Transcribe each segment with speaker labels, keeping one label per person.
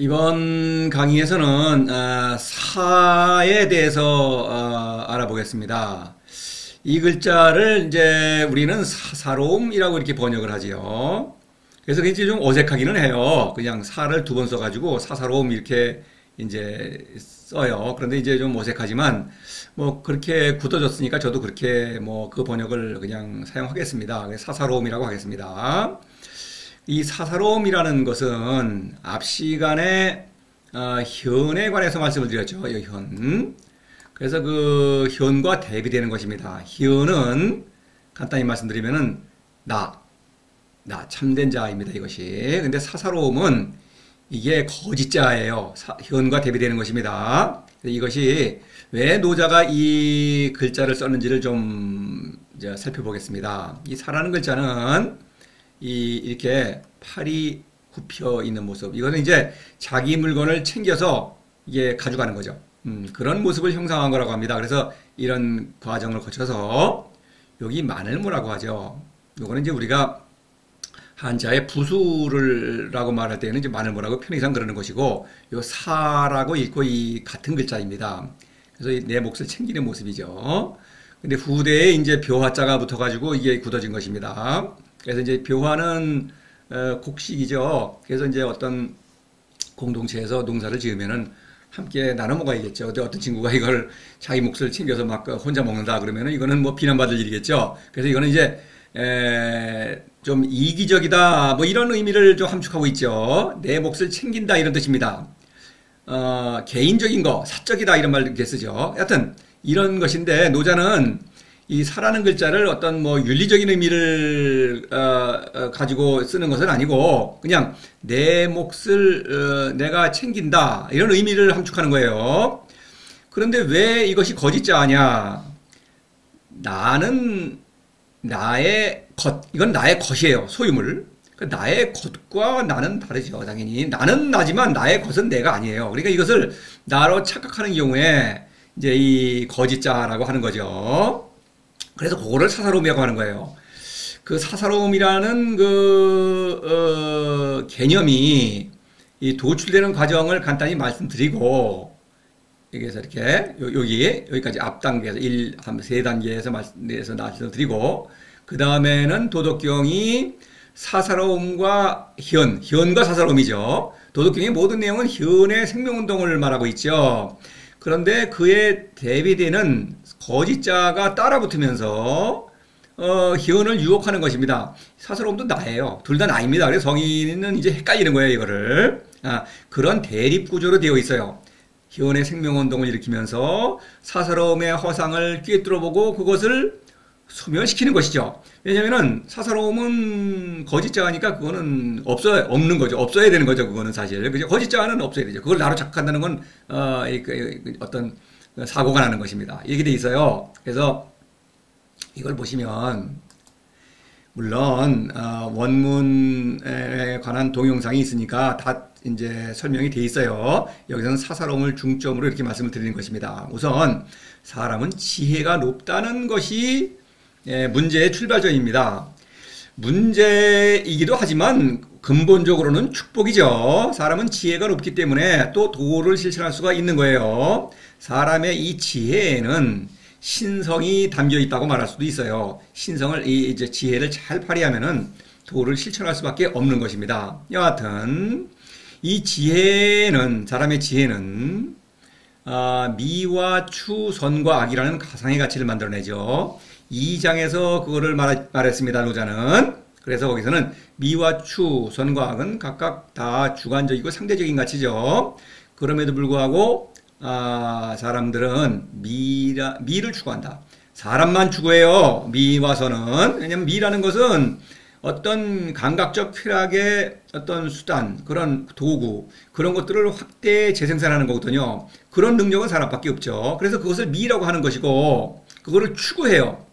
Speaker 1: 이번 강의에서는 사에 대해서 알아보겠습니다. 이 글자를 이제 우리는 사사로움이라고 이렇게 번역을 하지요. 그래서 굉장히 좀 어색하기는 해요. 그냥 사를 두 번 써가지고 사사로움 이렇게 이제 써요. 그런데 이제 좀 어색하지만 뭐 그렇게 굳어졌으니까 저도 그렇게 뭐 그 번역을 그냥 사용하겠습니다. 사사로움이라고 하겠습니다. 이 사사로움이라는 것은 앞 시간에 현에 관해서 말씀을 드렸죠. 이 현. 그래서 그 현과 대비되는 것입니다. 현은 간단히 말씀드리면은 나 참된 자입니다. 이것이. 근데 사사로움은 이게 거짓 자예요. 현과 대비되는 것입니다. 이것이 왜 노자가 이 글자를 썼는지를 좀 이제 살펴보겠습니다. 이 사라는 글자는 이렇게 팔이 굽혀 있는 모습. 이거는 이제 자기 물건을 챙겨서 이게 가져가는 거죠. 그런 모습을 형상한 거라고 합니다. 그래서 이런 과정을 거쳐서 여기 마늘무라고 하죠. 요거는 이제 우리가 한자의 부수를라고 말할 때는 이제 마늘무라고 편의상 그러는 것이고, 요 사라고 읽고 이 같은 글자입니다. 그래서 내 몫을 챙기는 모습이죠. 근데 후대에 이제 묘화자가 붙어가지고 이게 굳어진 것입니다. 그래서 이제 묘화는 곡식이죠. 그래서 이제 어떤 공동체에서 농사를 지으면은 함께 나눠 먹어야겠죠. 근데 어떤 친구가 이걸 자기 몫을 챙겨서 막 혼자 먹는다 그러면은 이거는 뭐 비난받을 일이겠죠. 그래서 이거는 이제 좀 이기적이다 뭐 이런 의미를 좀 함축하고 있죠. 내 몫을 챙긴다 이런 뜻입니다. 개인적인 거, 사적이다 이런 말 이렇게 쓰죠. 여하튼 이런 것인데 노자는 이 사라는 글자를 어떤 뭐 윤리적인 의미를 가지고 쓰는 것은 아니고 그냥 내 몫을 내가 챙긴다 이런 의미를 함축하는 거예요. 그런데 왜 이것이 거짓자냐? 나는 나의 것, 이건 나의 것이에요. 소유물. 나의 것과 나는 다르죠. 당연히 나는 나지만 나의 것은 내가 아니에요. 그러니까 이것을 나로 착각하는 경우에 이제 이 거짓자라고 하는 거죠. 그래서 그거를 사사로움이라고 하는 거예요. 그 사사로움이라는 개념이 이 도출되는 과정을 간단히 말씀드리고, 여기에서 이렇게, 여기까지 앞 단계에서 3단계에서 말씀드리고, 그 다음에는 도덕경이 사사로움과 현과 사사로움이죠. 도덕경의 모든 내용은 현의 생명운동을 말하고 있죠. 그런데 그에 대비되는 거짓자가 따라붙으면서 현을 유혹하는 것입니다. 사사로움도 나예요. 둘 다 나입니다. 그래서 성인은 이제 헷갈리는 거예요, 이거를. 그런 대립구조로 되어 있어요. 현의 생명운동을 일으키면서 사사로움의 허상을 꿰뚫어보고 그것을 소멸시키는 것이죠. 왜냐면은 사사로움은 거짓자니까 그거는 없는 거죠. 없어야 되는 거죠. 그거는 사실. 그죠? 거짓자는 없어야 되죠. 그걸 나로 착각한다는 건 어떤 사고가 나는 것입니다. 이렇게 돼 있어요. 그래서 이걸 보시면 물론 원문에 관한 동영상이 있으니까 다 이제 설명이 돼 있어요. 여기서는 사사로움을 중점으로 이렇게 말씀을 드리는 것입니다. 우선 사람은 지혜가 높다는 것이 문제의 출발점입니다. 문제이기도 하지만 근본적으로는 축복이죠. 사람은 지혜가 높기 때문에 또 도를 실천할 수가 있는 거예요. 사람의 이 지혜에는 신성이 담겨 있다고 말할 수도 있어요. 신성을 이제 지혜를 잘 발휘하면은 도를 실천할 수밖에 없는 것입니다. 여하튼 이 지혜는 사람의 지혜는 미와 추, 선과 악이라는 가상의 가치를 만들어내죠. 2장에서 그거를 말했습니다. 노자는. 그래서 거기서는 미와 추, 선과 악은 각각 다 주관적이고 상대적인 가치죠. 그럼에도 불구하고 사람들은 미를 추구한다. 사람만 추구해요. 미와 선은. 왜냐면 미라는 것은 어떤 감각적 쾌락의 어떤 수단, 그런 도구, 그런 것들을 확대 재생산하는 거거든요. 그런 능력은 사람밖에 없죠. 그래서 그것을 미라고 하는 것이고, 그거를 추구해요.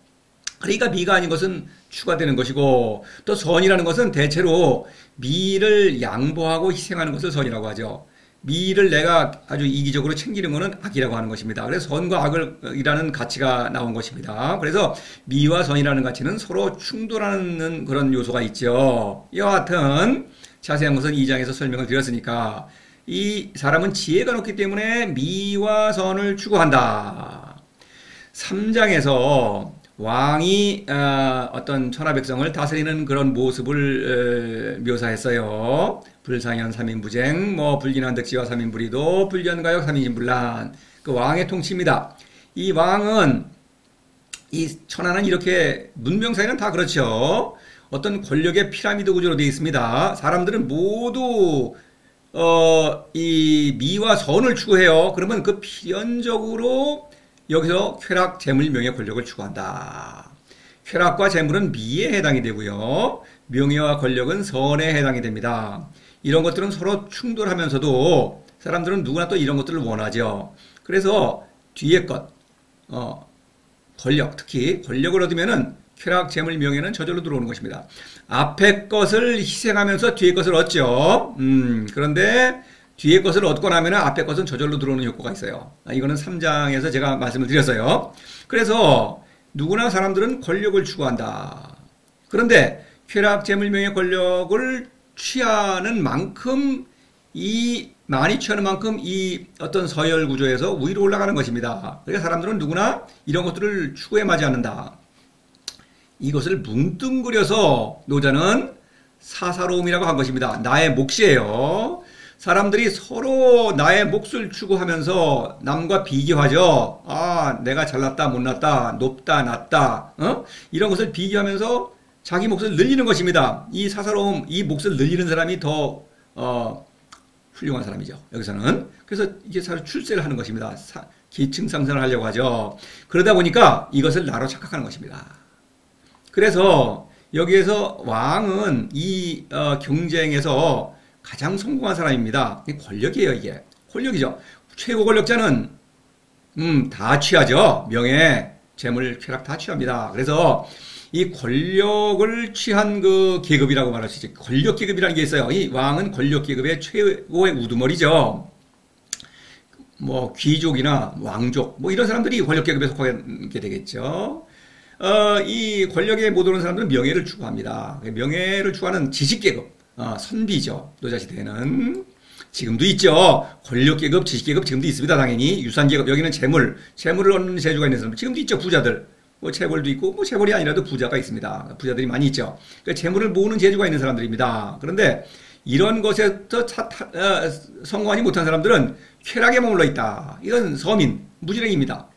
Speaker 1: 그러니까 미가 아닌 것은 추가 되는 것이고, 또 선이라는 것은 대체로 미를 양보하고 희생하는 것을 선이라고 하죠. 미를 내가 아주 이기적으로 챙기는 것은 악이라고 하는 것입니다. 그래서 선과 악이라는 가치가 나온 것입니다. 그래서 미와 선이라는 가치는 서로 충돌하는 그런 요소가 있죠. 여하튼 자세한 것은 2장에서 설명을 드렸으니까 이 사람은 지혜가 높기 때문에 미와 선을 추구한다. 3장에서 왕이 어떤 천하백성을 다스리는 그런 모습을 묘사했어요. 불상현 삼인부쟁, 불기난득지와 삼인부리도, 불견가역 삼인진불란. 그 왕의 통치입니다. 이 왕은, 이 천하는 이렇게 문명사회는 다 그렇죠. 어떤 권력의 피라미드 구조로 되어 있습니다. 사람들은 모두 이 미와 선을 추구해요. 그러면 그 필연적으로 여기서 쾌락, 재물, 명예, 권력을 추구한다. 쾌락과 재물은 미에 해당이 되고요. 명예와 권력은 선에 해당이 됩니다. 이런 것들은 서로 충돌하면서도 사람들은 누구나 또 이런 것들을 원하죠. 그래서 뒤에 것, 권력, 특히 권력을 얻으면은 쾌락, 재물, 명예는 저절로 들어오는 것입니다. 앞에 것을 희생하면서 뒤에 것을 얻죠. 그런데 뒤에 것을 얻고 나면 앞에 것은 저절로 들어오는 효과가 있어요. 이거는 3장에서 제가 말씀을 드렸어요. 그래서 누구나 사람들은 권력을 추구한다. 그런데 쾌락, 재물, 명예, 권력을 취하는 만큼 많이 취하는 만큼 이 어떤 서열 구조에서 위로 올라가는 것입니다. 그러니까 사람들은 누구나 이런 것들을 추구해 마지 않는다. 이것을 뭉뚱그려서 노자는 사사로움이라고 한 것입니다. 나의 몫이에요. 사람들이 서로 나의 몫을 추구하면서 남과 비교하죠. 내가 잘났다, 못났다, 높다, 낮다, 이런 것을 비교하면서 자기 몫을 늘리는 것입니다. 이 사사로움, 이 몫을 늘리는 사람이 더 훌륭한 사람이죠. 여기서는. 그래서 이게 사실 출세를 하는 것입니다. 계층 상승을 하려고 하죠. 그러다 보니까 이것을 나로 착각하는 것입니다. 그래서 여기에서 왕은 이 경쟁에서 가장 성공한 사람입니다. 권력이에요, 이게. 권력이죠. 최고 권력자는 다 취하죠. 명예, 재물, 쾌락 다 취합니다. 그래서 이 권력을 취한 그 계급이라고 말할 수 있죠. 권력 계급이라는 게 있어요. 이 왕은 권력 계급의 최고의 우두머리죠. 귀족이나 왕족, 이런 사람들이 권력 계급에 속하게 되겠죠. 이 권력에 못 오른 사람들은 명예를 추구합니다. 명예를 추구하는 지식계급, 선비죠. 노자시대에는. 지금도 있죠. 권력계급, 지식계급 지금도 있습니다. 당연히. 유산계급, 여기는 재물을 얻는 재주가 있는 사람들. 지금도 있죠. 부자들. 재벌도 있고, 재벌이 아니라도 부자가 있습니다. 부자들이 많이 있죠. 그러니까 재물을 모으는 재주가 있는 사람들입니다. 그런데 이런 것에서 성공하지 못한 사람들은 쾌락에 머물러 있다. 이건 서민, 무지랭입니다.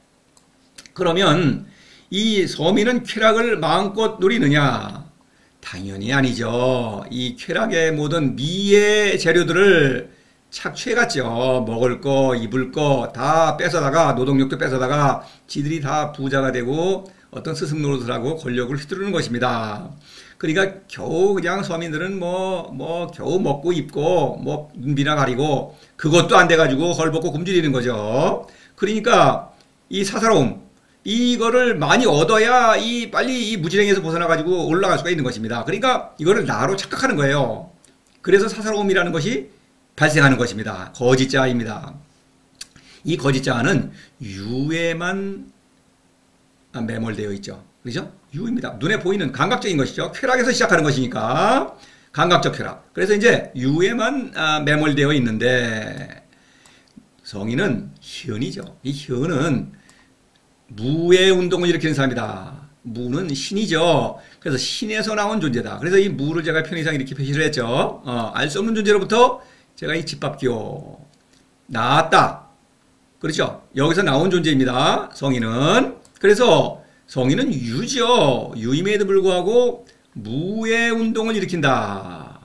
Speaker 1: 그러면 이 서민은 쾌락을 마음껏 누리느냐? 당연히 아니죠. 이 쾌락의 모든 미의 재료들을 착취해갔죠. 먹을 거, 입을 거 다 뺏어다가, 노동력도 뺏어다가 지들이 다 부자가 되고 어떤 스승 노릇을 하고 권력을 휘두르는 것입니다. 그러니까 겨우 그냥 서민들은 겨우 먹고 입고 눈비나 가리고 그것도 안 돼가지고 헐벗고 굶주리는 거죠. 그러니까 이 사사로움, 이거를 많이 얻어야 빨리 이 무지랭이에서 벗어나가지고 올라갈 수가 있는 것입니다. 그러니까 이거를 나로 착각하는 거예요. 그래서 사사로움이라는 것이 발생하는 것입니다. 거짓자아입니다. 이 거짓자아는 유에만 매몰되어 있죠. 그렇죠? 유입니다. 눈에 보이는 감각적인 것이죠. 쾌락에서 시작하는 것이니까 감각적 쾌락. 그래서 이제 유에만 매몰되어 있는데 성인은 현이죠. 이 현은 무의 운동을 일으키는 사람이다. 무는 신이죠. 그래서 신에서 나온 존재다. 그래서 이 무를 제가 편의상 이렇게 표시를 했죠. 알 수 없는 존재로부터 제가 이 집합기호 나왔다. 그렇죠? 여기서 나온 존재입니다. 성인은. 그래서 성인은 유죠. 유임에도 불구하고 무의 운동을 일으킨다.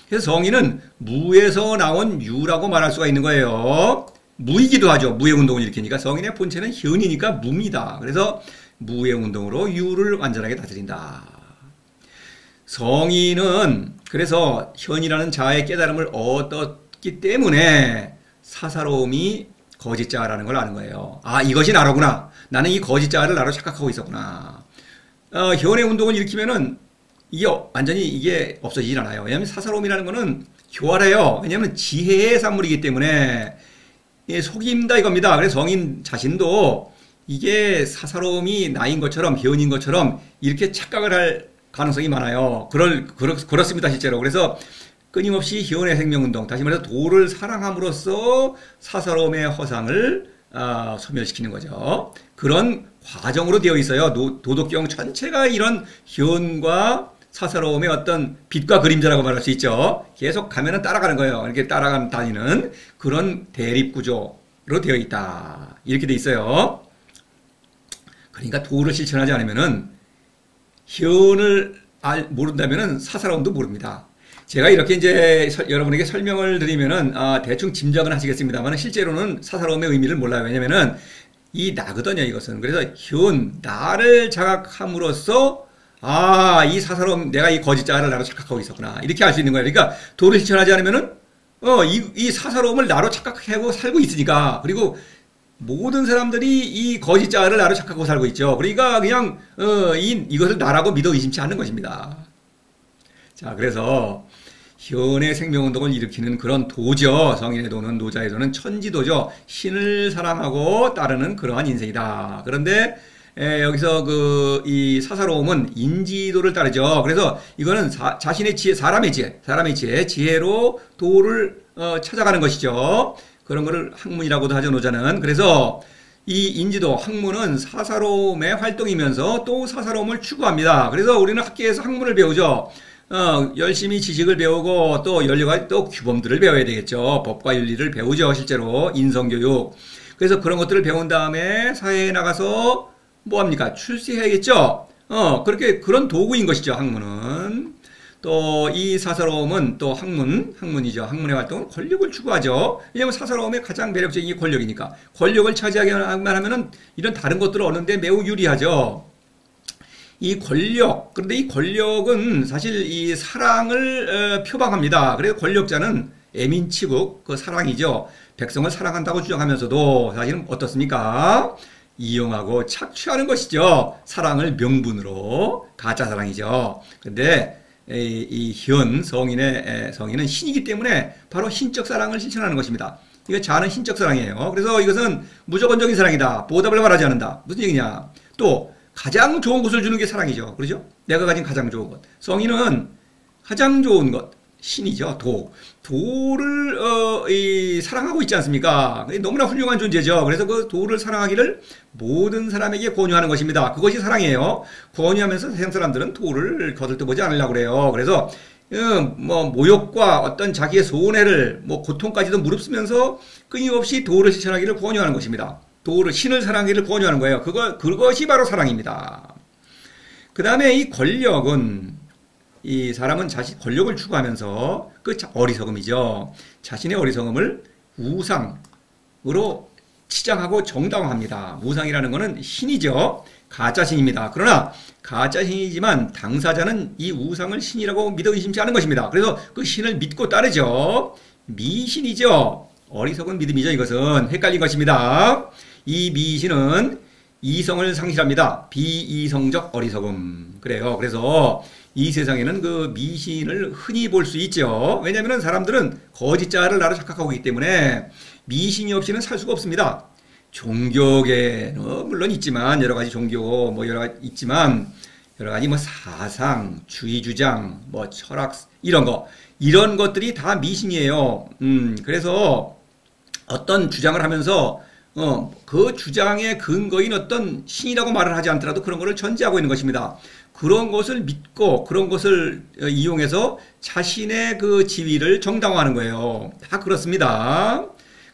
Speaker 1: 그래서 성인은 무에서 나온 유라고 말할 수가 있는 거예요. 무이기도 하죠. 무의 운동을 일으키니까 성인의 본체는 현이니까 무입니다. 그래서 무의 운동으로 유를 완전하게 다스린다. 성인은 그래서 현이라는 자아의 깨달음을 얻었기 때문에 사사로움이 거짓자라는 걸 아는 거예요. 이것이 나로구나. 나는 이 거짓자를 나로 착각하고 있었구나. 현의 운동을 일으키면은 이게 완전히 이게 없어지질 않아요. 왜냐하면 사사로움이라는 거는 교활해요. 왜냐하면 지혜의 산물이기 때문에 속임다 이겁니다. 그래서 성인 자신도 이게 사사로움이 나인 것처럼 현인 것처럼 이렇게 착각을 할 가능성이 많아요. 그렇습니다 실제로. 그래서 끊임없이 희원의 생명운동, 다시 말해서 도를 사랑함으로써 사사로움의 허상을 소멸시키는 거죠. 그런 과정으로 되어 있어요. 도덕경 전체가 이런 희원과 사사로움의 어떤 빛과 그림자라고 말할 수 있죠. 계속 가면은 따라가는 거예요. 이렇게 다니는 그런 대립구조로 되어 있다. 이렇게 돼 있어요. 그러니까 도를 실천하지 않으면은 희원을 모른다면은 사사로움도 모릅니다. 제가 이렇게 이제 여러분에게 설명을 드리면은 대충 짐작은 하시겠습니다만 실제로는 사사로움의 의미를 몰라요. 왜냐면은 이 나거든요, 이것은. 그래서 희원, 나를 자각함으로써 이 사사로움, 내가 이 거짓자를 나로 착각하고 있었구나. 이렇게 알 수 있는 거예요. 그러니까 도를 실천하지 않으면은 이 사사로움을 나로 착각하고 살고 있으니까. 그리고 모든 사람들이 이 거짓자를 나로 착각하고 살고 있죠. 그러니까 그냥 이것을 나라고 믿어 의심치 않는 것입니다. 자, 그래서 희원의 생명운동을 일으키는 그런 도죠. 성인의 도는, 노자의 도는 천지도죠. 신을 사랑하고 따르는 그러한 인생이다. 그런데 여기서 이 사사로움은 인지도를 따르죠. 그래서 이거는 자신의 지혜, 사람의 지혜, 지혜로 도를 찾아가는 것이죠. 그런 거를 학문이라고도 하죠, 노자는. 그래서 이 인지도, 학문은 사사로움의 활동이면서 또 사사로움을 추구합니다. 그래서 우리는 학교에서 학문을 배우죠. 열심히 지식을 배우고 또 여러 가지 또 규범들을 배워야 되겠죠. 법과 윤리를 배우죠, 실제로. 인성교육. 그래서 그런 것들을 배운 다음에 사회에 나가서 뭐합니까? 출세해야겠죠? 그렇게 그런 도구인 것이죠, 학문은. 또 이 사사로움은 또 학문이죠. 학문의 활동은 권력을 추구하죠. 왜냐하면 사사로움의 가장 매력적인 게 권력이니까. 권력을 차지하기만 하면은 이런 다른 것들을 얻는데 매우 유리하죠. 그런데 이 권력은 사실 이 사랑을 표방합니다. 그래서 권력자는 애민치국, 그 사랑이죠. 백성을 사랑한다고 주장하면서도 사실은 어떻습니까? 이용하고 착취하는 것이죠. 사랑을 명분으로. 가짜 사랑이죠. 근데 이 희원, 성인은 신이기 때문에 바로 신적 사랑을 실천하는 것입니다. 이거 자는 신적 사랑이에요. 그래서 이것은 무조건적인 사랑이다. 보답을 바라지 않는다. 무슨 얘기냐? 또 가장 좋은 것을 주는 게 사랑이죠. 그렇죠? 내가 가진 가장 좋은 것. 성인은 가장 좋은 것, 신이죠. 도를 사랑하고 있지 않습니까? 너무나 훌륭한 존재죠. 그래서 그 도를 사랑하기를 모든 사람에게 권유하는 것입니다. 그것이 사랑이에요. 권유하면서 세상 사람들은 도를 거들떠보지 않으려고 그래요. 그래서 모욕과 어떤 자기의 손해를 고통까지도 무릅쓰면서 끊임없이 도를 실천하기를 권유하는 것입니다. 신을 사랑하기를 권유하는 거예요. 그것이 바로 사랑입니다. 그 다음에 이 권력은, 이 사람은 권력을 추구하면서 그 어리석음이죠. 자신의 어리석음을 우상으로 치장하고 정당화합니다. 우상이라는 것은 신이죠. 가짜신입니다. 그러나 가짜신이지만 당사자는 이 우상을 신이라고 믿어 의심치 않은 것입니다. 그래서 그 신을 믿고 따르죠. 미신이죠. 어리석은 믿음이죠. 이것은 헷갈린 것입니다. 이 미신은 이성을 상실합니다. 비이성적 어리석음. 그래요. 그래서 이 세상에는 그 미신을 흔히 볼 수 있죠. 왜냐하면 사람들은 거짓자를 나로 착각하고 있기 때문에 미신이 없이는 살 수가 없습니다. 종교계는 물론 있지만, 여러 가지 종교 여러 가지 있지만, 여러 가지 사상, 주의 주장, 철학 이런 것들이 다 미신이에요. 그래서 어떤 주장을 하면서 그 주장의 근거인 어떤 신이라고 말을 하지 않더라도 그런 것을 전제하고 있는 것입니다. 그런 것을 믿고 그런 것을 이용해서 자신의 그 지위를 정당화하는 거예요. 다 그렇습니다.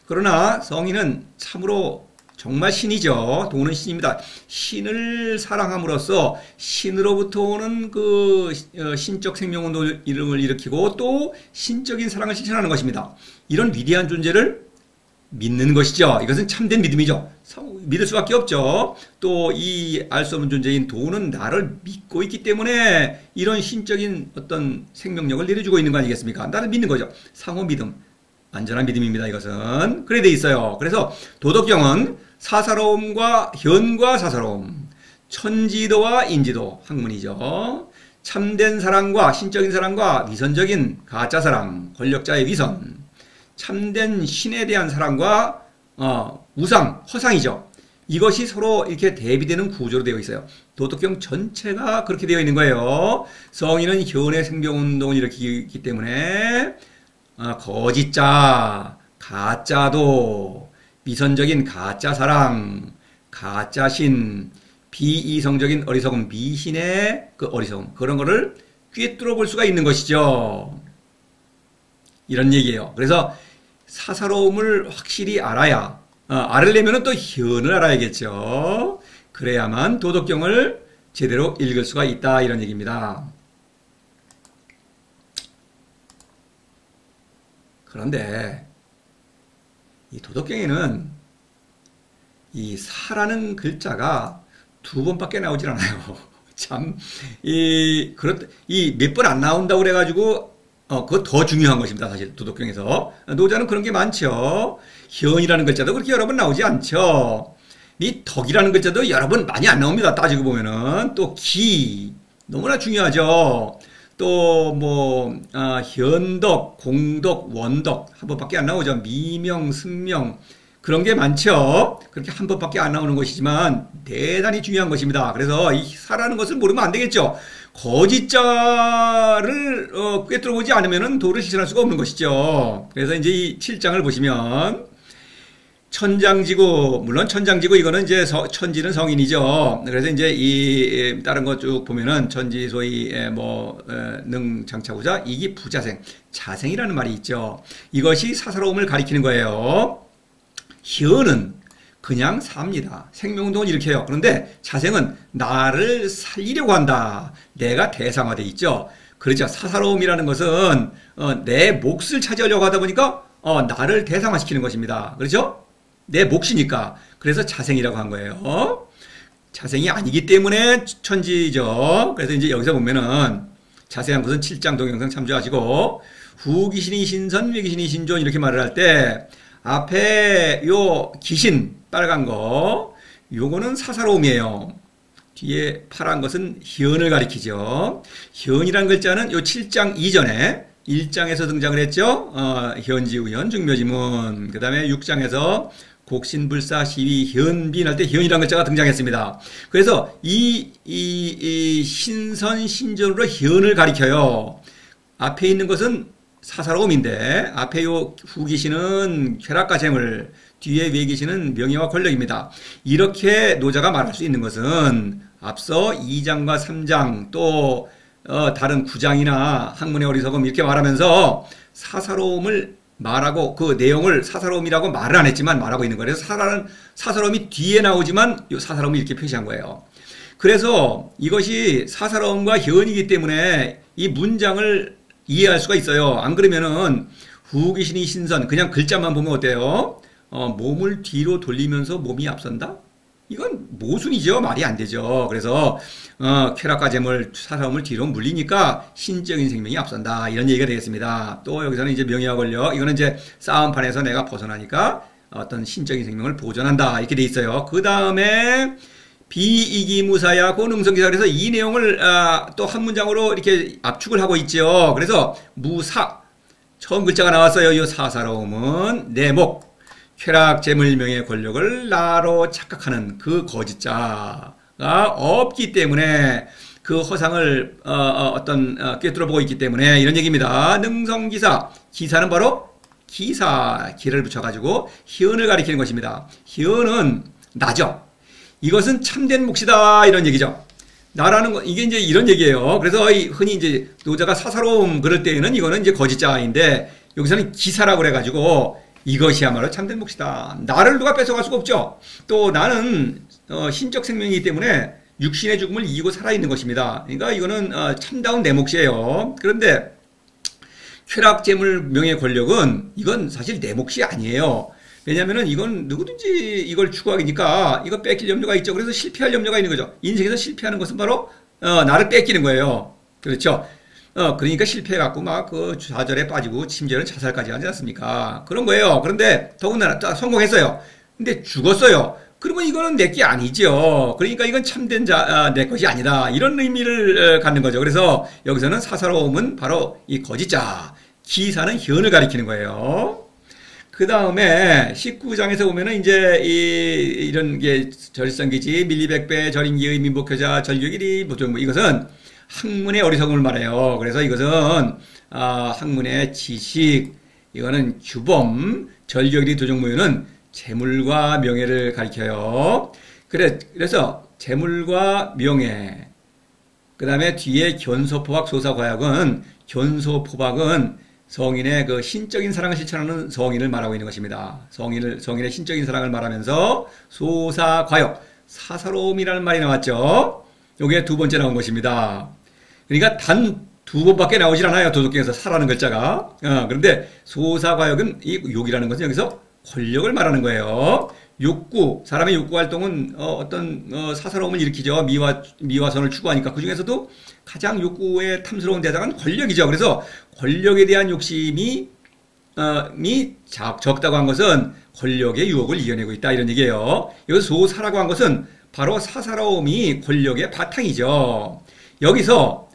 Speaker 1: 그러나 성인은 참으로 정말 신이죠. 도는 신입니다. 신을 사랑함으로써 신으로부터 오는 그 신적 생명운동을 일으키고 또 신적인 사랑을 실천하는 것입니다. 이런 위대한 존재를 믿는 것이죠. 이것은 참된 믿음이죠. 믿을 수밖에 없죠. 또 이 알 수 없는 존재인 도는 나를 믿고 있기 때문에 이런 신적인 어떤 생명력을 내려주고 있는 거 아니겠습니까? 나를 믿는 거죠. 상호 믿음. 완전한 믿음입니다. 이것은. 그래 돼 있어요. 그래서 도덕경은 사사로움과 현과 사사로움, 천지도와 인지도, 학문이죠. 참된 사랑과 신적인 사랑과 위선적인 가짜 사랑, 권력자의 위선, 참된 신에 대한 사랑과 우상, 허상이죠. 이것이 서로 이렇게 대비되는 구조로 되어 있어요. 도덕경 전체가 그렇게 되어 있는 거예요. 성인은 현의 생명운동을 일으키기 때문에 거짓자, 가짜도, 미선적인 가짜 사랑, 가짜 신, 비이성적인 어리석음, 미신의 그 어리석음, 그런 거를 꿰뚫어 볼 수가 있는 것이죠. 이런 얘기예요. 그래서 사사로움을 확실히 알아야, 알으려면 또 현을 알아야겠죠. 그래야만 도덕경을 제대로 읽을 수가 있다, 이런 얘기입니다. 그런데 이 도덕경에는 이 사라는 글자가 두 번밖에 나오질 않아요. 참, 몇 번 안 나온다고 그래가지고, 그거 더 중요한 것입니다. 사실, 도덕경에서. 노자는 그런 게 많죠. 현이라는 글자도 그렇게 여러 번 나오지 않죠. 이 덕이라는 글자도 여러 번 많이 안 나옵니다. 따지고 보면은. 또 기, 너무나 중요하죠. 또 현덕, 공덕, 원덕 한 번밖에 안 나오죠. 미명, 승명 그런 게 많죠. 그렇게 한 번밖에 안 나오는 것이지만 대단히 중요한 것입니다. 그래서 이 사라는 것을 모르면 안 되겠죠. 거짓자를 꿰뚫어보지 않으면 도를 실천할 수가 없는 것이죠. 그래서 이제 이 7장을 보시면 천장지구, 물론 천장지구 이거는 이제 천지는 성인이죠. 그래서 이제 이 다른 것 쭉 보면은 천지 소위 능장차구자 이기 부자생, 자생이라는 말이 있죠. 이것이 사사로움을 가리키는 거예요. 현은 그냥 삽니다. 생명운동을 일으켜요. 그런데 자생은 나를 살리려고 한다. 내가 대상화돼 있죠. 그렇죠. 사사로움이라는 것은 내 몫을 차지하려고 하다 보니까 나를 대상화시키는 것입니다. 그렇죠? 내 몫이니까. 그래서 자생이라고 한 거예요. 자생이 아니기 때문에 천지죠. 그래서 이제 여기서 보면은 자세한 것은 7장 동영상 참조하시고 후귀신이 신선, 외귀신이 신존 이렇게 말을 할 때 앞에 요 귀신 빨간 거 요거는 사사로움이에요. 뒤에 파란 것은 현을 가리키죠. 현이란 글자는 요 7장 이전에 1장에서 등장을 했죠. 현지우현, 중묘지문. 그 다음에 6장에서 곡신불사, 시위, 현빈 할 때 현이라는 글자가 등장했습니다. 그래서 이 신선, 신전으로 현을 가리켜요. 앞에 있는 것은 사사로움인데 앞에 요 후기신은 쾌락과 재물, 뒤에 외기신은 명예와 권력입니다. 이렇게 노자가 말할 수 있는 것은 앞서 2장과 3장 또 다른 9장이나 학문의 어리석음 이렇게 말하면서 사사로움을 말하고 그 내용을 사사로움이라고 말을 안 했지만 말하고 있는 거예요. 그래서 사사로움이 뒤에 나오지만 이 사사로움을 이렇게 표시한 거예요. 그래서 이것이 사사로움과 현이기 때문에 이 문장을 이해할 수가 있어요. 안 그러면은 후귀신이 신선 그냥 글자만 보면 어때요? 몸을 뒤로 돌리면서 몸이 앞선다? 이건 모순이죠. 말이 안 되죠. 그래서 쾌락과 재물, 사사로움을 뒤로 물리니까 신적인 생명이 앞선다. 이런 얘기가 되겠습니다. 또 여기서는 이제 명예와 권력, 이거는 이제 싸움판에서 내가 벗어나니까 어떤 신적인 생명을 보존한다. 이렇게 돼 있어요. 그 다음에 비이기무사야 고능성기사. 그래서 이 내용을 또 한 문장으로 이렇게 압축을 하고 있죠. 그래서 무사 처음 글자가 나왔어요. 이 사사로움은 내 목, 쾌락, 재물, 명예, 권력을 나로 착각하는 그 거짓자가 없기 때문에 그 허상을 꿰뚫어보고 있기 때문에 이런 얘기입니다. 능성기사, 기사는 바로 기사, 기를 붙여가지고 현을 가리키는 것입니다. 현은 나죠. 이것은 참된 몫이다 이런 얘기죠. 나라는 거 이게 이제 이런 얘기예요. 그래서 흔히 이제 노자가 사사로움 그럴 때에는 이거는 이제 거짓자인데 여기서는 기사라고 그래가지고 이것이야말로 참된 몫이다. 나를 누가 뺏어갈 수가 없죠. 또 나는 신적 생명이기 때문에 육신의 죽음을 이기고 살아있는 것입니다. 그러니까 이거는 참다운 내 몫이에요. 그런데 쾌락, 재물, 명예, 권력은 이건 사실 내 몫이 아니에요. 왜냐면은 이건 누구든지 이걸 추구하니까 이거 뺏길 염려가 있죠. 그래서 실패할 염려가 있는 거죠. 인생에서 실패하는 것은 바로 나를 뺏기는 거예요. 그렇죠. 그러니까 실패해갖고 막 그 좌절에 빠지고 심지어는 자살까지 하지 않습니까? 그런 거예요. 그런데 더군다나 성공했어요. 근데 죽었어요. 그러면 이거는 내 게 아니죠. 그러니까 이건 참된 내 것이 아니다. 이런 의미를 갖는 거죠. 그래서 여기서는 사사로움은 바로 이 거짓자, 기사는 현을 가리키는 거예요. 그 다음에 19장에서 보면은 이제 이런 게 절성기지, 밀리백배, 절임기의 민복효자, 절교길이 뭐 이것은 학문의 어리석음을 말해요. 그래서 이것은 학문의 지식, 이거는 규범, 절교길이 도정무효는 재물과 명예를 가리켜요. 그래서 재물과 명예, 그 다음에 뒤에 견소포박 소사과역은 견소포박은 성인의 그 신적인 사랑을 실천하는 성인을 말하고 있는 것입니다. 성인의 신적인 사랑을 말하면서 소사과역, 사사로움이라는 말이 나왔죠. 요게 두 번째 나온 것입니다. 그러니까 단 두 번밖에 나오질 않아요. 도덕경에서 사라는 글자가. 그런데 소사과역은 이 욕이라는 것은 여기서 권력을 말하는 거예요. 욕구, 사람의 욕구 활동은 어떤 사사로움을 일으키죠. 미와 선을 추구하니까 그 중에서도 가장 욕구에 탐스러운 대상은 권력이죠. 그래서 권력에 대한 욕심이 적다고 한 것은 권력의 유혹을 이겨내고 있다 이런 얘기예요. 여기서 소사라고 한 것은 바로 사사로움이 권력의 바탕이죠. 여기서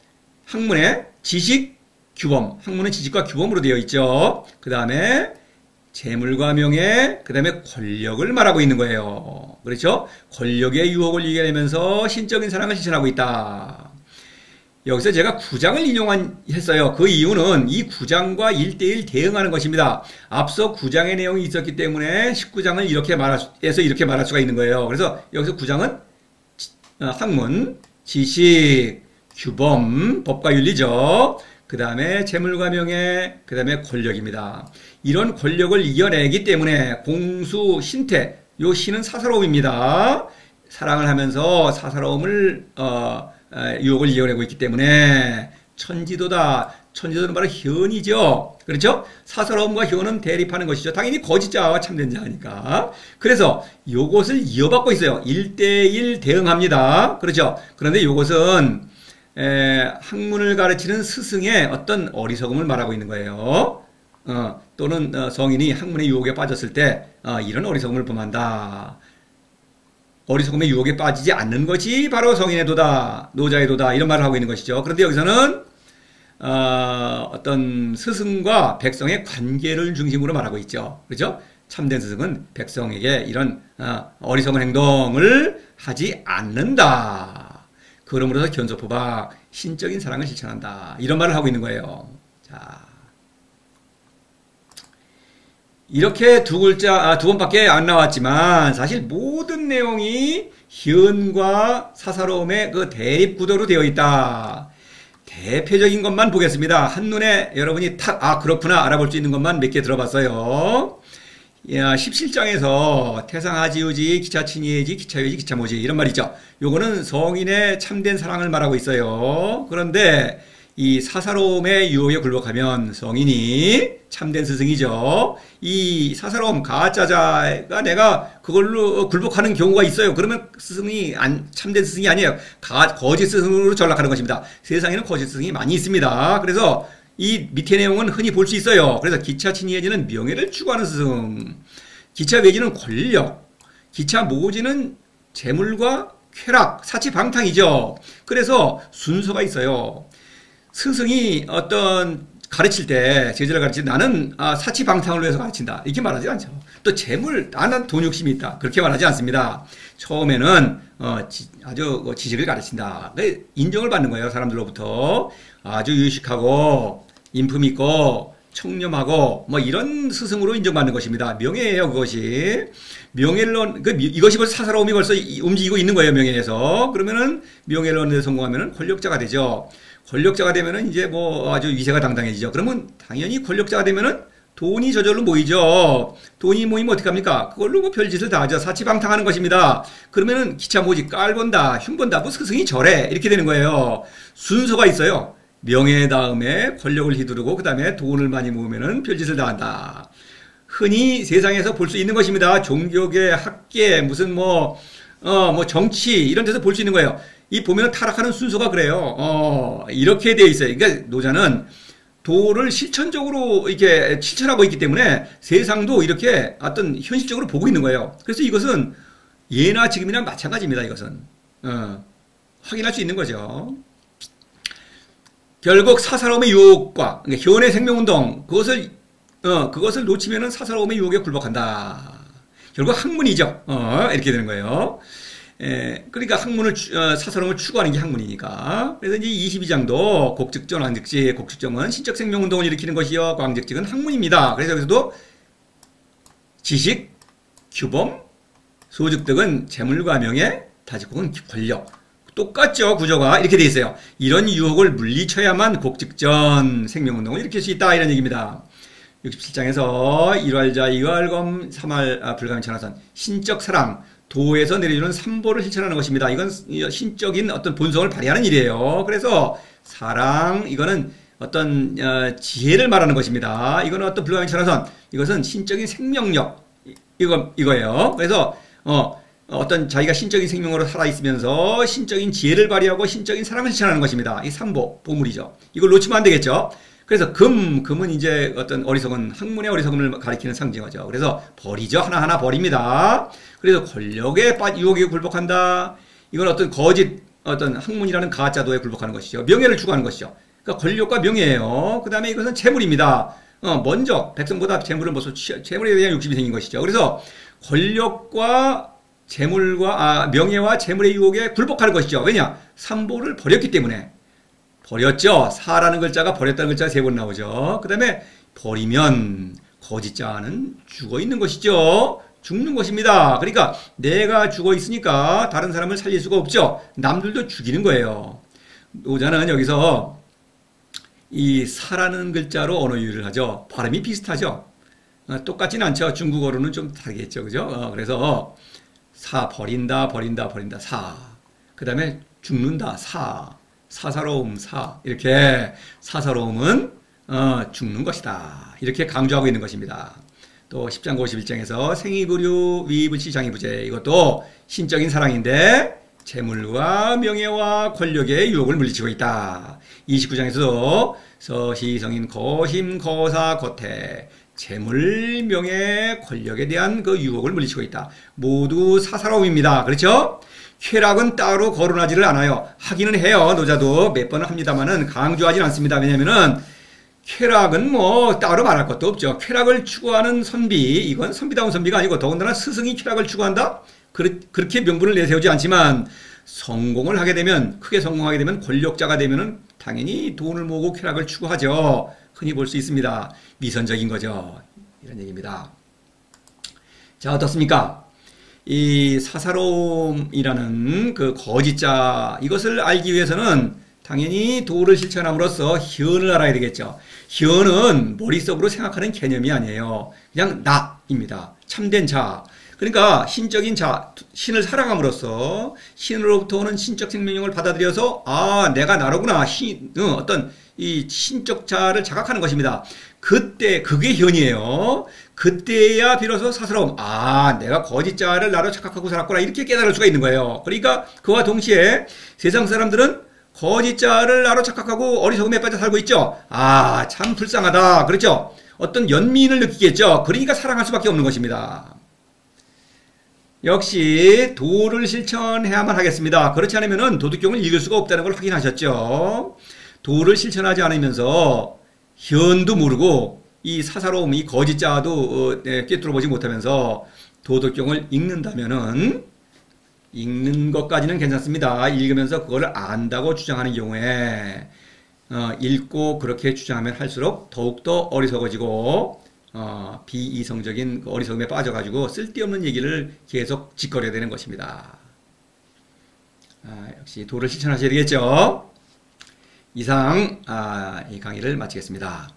Speaker 1: 학문의 지식, 규범, 학문은 지식과 규범으로 되어 있죠. 그 다음에 재물과 명예, 그 다음에 권력을 말하고 있는 거예요. 그렇죠? 권력의 유혹을 이겨내면서 신적인 사랑을 실천하고 있다. 여기서 제가 9장을 인용했어요. 그 이유는 이 9장과 1대1 대응하는 것입니다. 앞서 9장의 내용이 있었기 때문에 19장을 이렇게 말할 수가 있는 거예요. 그래서 여기서 9장은 학문, 지식, 규범, 법과 윤리죠. 그 다음에 재물과 명예, 그 다음에 권력입니다. 이런 권력을 이겨내기 때문에 공수, 신태, 요 신은 사사로움입니다. 사랑을 하면서 사사로움을 유혹을 이겨내고 있기 때문에 천지도다. 천지도는 바로 현이죠. 그렇죠? 사사로움과 현은 대립하는 것이죠. 당연히 거짓자와 참된 자니까. 그래서 요것을 이어받고 있어요. 1대1 대응합니다. 그렇죠? 그런데 요것은 학문을 가르치는 스승의 어떤 어리석음을 말하고 있는 거예요. 또는 성인이 학문의 유혹에 빠졌을 때 이런 어리석음을 범한다. 어리석음의 유혹에 빠지지 않는 것이 바로 성인의 도다, 노자의 도다 이런 말을 하고 있는 것이죠. 그런데 여기서는 어떤 스승과 백성의 관계를 중심으로 말하고 있죠. 그렇죠? 참된 스승은 백성에게 이런 어리석은 행동을 하지 않는다. 그러므로서 견소포박, 신적인 사랑을 실천한다. 이런 말을 하고 있는 거예요. 자, 이렇게 두 번밖에 안 나왔지만 사실 모든 내용이 현과 사사로움의 그 대립 구도로 되어 있다. 대표적인 것만 보겠습니다. 한눈에 여러분이 그렇구나 알아볼 수 있는 것만 몇 개 들어봤어요. 17장에서 태상하지우지, 기차친이지, 기차유지, 기차모지 이런 말 있죠. 요거는 성인의 참된 사랑을 말하고 있어요. 그런데 이 사사로움의 유혹에 굴복하면 성인이 참된 스승이죠. 이 사사로움, 가짜자가 내가 그걸로 굴복하는 경우가 있어요. 그러면 참된 스승이 아니에요. 거짓 스승으로 전락하는 것입니다. 세상에는 거짓 스승이 많이 있습니다. 그래서 이 밑에 내용은 흔히 볼 수 있어요. 그래서 기차친이해지는 명예를 추구하는 스승, 기차외지는 권력, 기차모지는 재물과 쾌락, 사치방탕이죠. 그래서 순서가 있어요. 스승이 가르칠 때, 제자를 가르칠 때 나는 사치방탕을 위해서 가르친다. 이렇게 말하지 않죠. 또 재물, 나는 돈 욕심이 있다. 그렇게 말하지 않습니다. 처음에는 아주 지식을 가르친다. 인정을 받는 거예요. 사람들로부터. 아주 유식하고 인품 있고 청렴하고 뭐 이런 스승으로 인정받는 것입니다. 명예예요. 그것이. 이것이 벌써 사사로움이 벌써 움직이고 있는 거예요. 명예에서. 그러면은 명예를 얻는 데 성공하면은 권력자가 되죠. 권력자가 되면은 이제 뭐 아주 위세가 당당해지죠. 그러면 당연히 권력자가 되면은 돈이 저절로 모이죠. 돈이 모이면 어떡합니까? 그걸로 뭐 별짓을 다 하죠. 사치방탕하는 것입니다. 그러면은 기차 모집, 깔본다, 흉본다, 뭐 스승이 저래. 이렇게 되는 거예요. 순서가 있어요. 명예 다음에 권력을 휘두르고 그 다음에 돈을 많이 모으면은 별짓을 다 한다. 흔히 세상에서 볼 수 있는 것입니다. 종교계, 학계, 무슨 뭐 정치 이런 데서 볼 수 있는 거예요. 이 보면 타락하는 순서가 그래요. 이렇게 되어 있어요. 그러니까 노자는 도를 실천적으로 이렇게 실천하고 있기 때문에 세상도 이렇게 어떤 현실적으로 보고 있는 거예요. 그래서 이것은 예나 지금이나 마찬가지입니다. 이것은 확인할 수 있는 거죠. 결국 사사로움의 유혹과 그러니까 현의 생명운동 그것을 그것을 놓치면은 사사로움의 유혹에 굴복한다. 결국 학문이죠. 이렇게 되는 거예요. 그러니까 사사로움을 추구하는 게 학문이니까. 그래서 이제 22장도 곡즉전, 왕즉지, 곡즉정은 신적 생명 운동을 일으키는 것이요, 왕즉직은 학문입니다. 그래서 여기서도 지식, 규범, 소득득은 재물과 명예, 다직국은 권력. 똑같죠, 구조가. 이렇게 돼 있어요. 이런 유혹을 물리쳐야만 곡즉전 생명운동을 일으킬 수 있다, 이런 얘기입니다. 67장에서 1활자, 2활검, 3활 불가민 천하선, 신적 사랑, 도에서 내려주는 삼보를 실천하는 것입니다. 이건 신적인 어떤 본성을 발휘하는 일이에요. 그래서 사랑, 이거는 어떤 지혜를 말하는 것입니다. 이거는 어떤 불가민 천하선, 이것은 신적인 생명력, 이거예요. 그래서 어떤 자기가 신적인 생명으로 살아있으면서 신적인 지혜를 발휘하고 신적인 사랑을 실천하는 것입니다. 이 삼보, 보물이죠. 이걸 놓치면 안 되겠죠. 그래서 금은 이제 어떤 어리석은, 학문의 어리석음을 가리키는 상징어죠. 그래서 버리죠. 하나하나 버립니다. 그래서 권력의 유혹에 굴복한다. 이건 어떤 거짓, 어떤 학문이라는 가짜도에 굴복하는 것이죠. 명예를 추구하는 것이죠. 그러니까 권력과 명예예요. 그 다음에 이것은 재물입니다. 먼저 백성보다 재물을 재물에 대한 욕심이 생긴 것이죠. 그래서 권력과 명예와 재물의 유혹에 굴복하는 것이죠. 왜냐? 삼보를 버렸기 때문에. 버렸죠. 사라는 글자가 버렸다는 글자가 3번 나오죠. 그 다음에 버리면 거짓자는 죽어 있는 것이죠. 죽는 것입니다. 그러니까 내가 죽어 있으니까 다른 사람을 살릴 수가 없죠. 남들도 죽이는 거예요. 노자는 여기서 이 사라는 글자로 언어 유희를 하죠. 발음이 비슷하죠. 똑같진 않죠. 중국어로는 좀 다르겠죠. 그죠? 그래서 버린다, 사. 그 다음에 죽는다, 사사로움, 이렇게 사사로움은 죽는 것이다. 이렇게 강조하고 있는 것입니다. 또 10장 51장에서 생이부류 위불시 장이부재, 이것도 신적인 사랑인데 재물과 명예와 권력의 유혹을 물리치고 있다. 29장에서도 서시성인 거심 거사 거태, 재물, 명예, 권력에 대한 그 유혹을 물리치고 있다. 모두 사사로움입니다. 그렇죠? 쾌락은 따로 거론하지를 않아요. 하기는 해요. 노자도 몇 번은 합니다만은 강조하진 않습니다. 왜냐면은 쾌락은 뭐 따로 말할 것도 없죠. 쾌락을 추구하는 선비, 이건 선비다운 선비가 아니고 더군다나 스승이 쾌락을 추구한다? 그렇게 명분을 내세우지 않지만 성공을 하게 되면, 크게 성공하게 되면, 권력자가 되면은 당연히 돈을 모으고 쾌락을 추구하죠. 흔히 볼 수 있습니다. 미선적인 거죠. 이런 얘기입니다. 자, 어떻습니까? 이 사사로움이라는 그 거짓자, 이것을 알기 위해서는 당연히 도를 실천함으로써 현을 알아야 되겠죠. 현은 머릿속으로 생각하는 개념이 아니에요. 그냥 나입니다. 참된 자. 그러니까 신적인 자, 신을 살아감으로써 신으로부터 오는 신적 생명력을 받아들여서 내가 나로구나. 어떤 이 신적 자를 자각하는 것입니다. 그때 그게 현이에요. 그때야 비로소 사사로움. 내가 거짓 자를 나로 착각하고 살았구나. 이렇게 깨달을 수가 있는 거예요. 그러니까 그와 동시에 세상 사람들은 거짓 자를 나로 착각하고 어리석음에 빠져 살고 있죠. 참 불쌍하다. 그렇죠? 어떤 연민을 느끼겠죠. 그러니까 사랑할 수밖에 없는 것입니다. 역시 도를 실천해야만 하겠습니다. 그렇지 않으면 도덕경을 읽을 수가 없다는 걸 확인하셨죠. 도를 실천하지 않으면서 현도 모르고 이 사사로움, 이 거짓자도 꿰뚫어 보지 못하면서 도덕경을 읽는다면은, 읽는 것까지는 괜찮습니다. 읽으면서 그거를 안다고 주장하는 경우에 읽고 그렇게 주장하면 할수록 더욱더 어리석어지고 비이성적인 어리석음에 빠져가지고 쓸데없는 얘기를 계속 짓거려야 되는 것입니다. 역시 도를 실천하셔야 되겠죠. 이상 이 강의를 마치겠습니다.